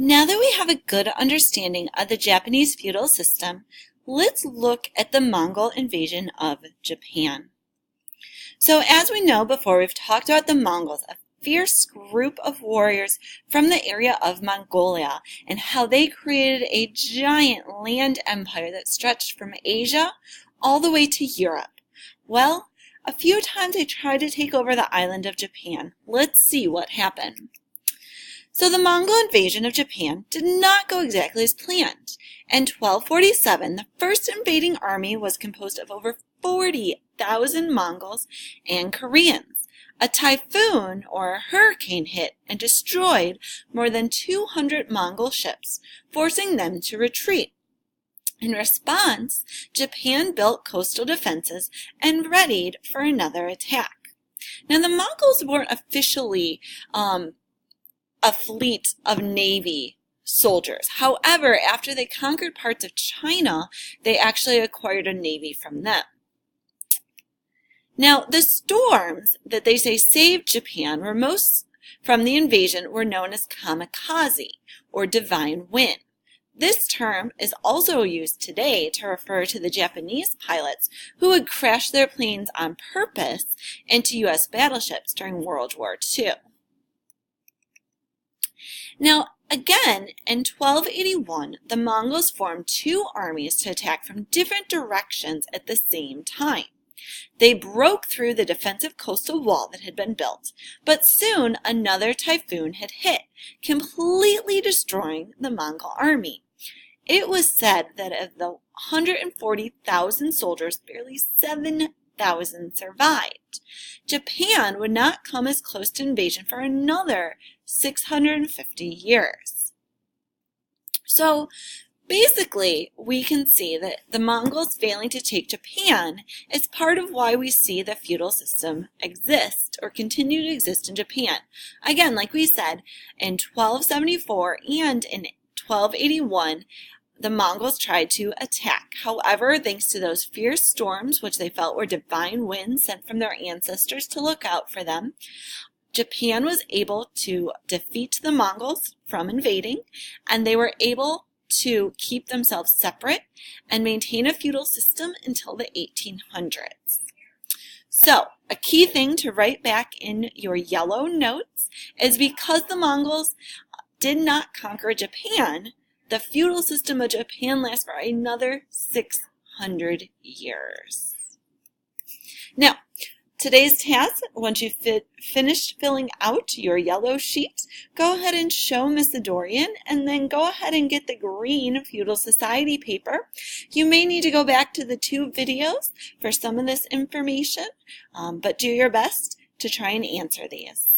Now that we have a good understanding of the Japanese feudal system, let's look at the Mongol invasion of Japan. So as we know before, we've talked about the Mongols, a fierce group of warriors from the area of Mongolia, and how they created a giant land empire that stretched from Asia all the way to Europe. Well, a few times they tried to take over the island of Japan. Let's see what happened. So the Mongol invasion of Japan did not go exactly as planned. In 1247, the first invading army was composed of over 40,000 Mongols and Koreans. A typhoon or a hurricane hit and destroyed more than 200 Mongol ships, forcing them to retreat. In response, Japan built coastal defenses and readied for another attack. Now, the Mongols weren't officially a fleet of Navy soldiers. However, after they conquered parts of China, they actually acquired a navy from them. Now, the storms that they say saved Japan from the invasion were known as kamikaze, or divine wind. This term is also used today to refer to the Japanese pilots who would crash their planes on purpose into U.S. battleships during World War II. Now, again, in 1281, the Mongols formed two armies to attack from different directions at the same time. They broke through the defensive coastal wall that had been built, but soon another typhoon had hit, completely destroying the Mongol army. It was said that of the 140,000 soldiers, barely 7,000 survived. Japan would not come as close to invasion for another 650 years. So basically, we can see that the Mongols failing to take Japan is part of why we see the feudal system exist or continue to exist in Japan. Again, like we said, in 1274 and in 1281, the Mongols tried to attack. However, thanks to those fierce storms, which they felt were divine winds sent from their ancestors to look out for them, Japan was able to defeat the Mongols from invading, and they were able to keep themselves separate and maintain a feudal system until the 1800s. So, a key thing to write back in your yellow notes is because the Mongols did not conquer Japan, the feudal system of Japan lasts for another 600 years. Now, today's task, once you've finished filling out your yellow sheet, go ahead and show Miss Dorian, and then go ahead and get the green Feudal Society paper. You may need to go back to the two videos for some of this information, but do your best to try and answer these.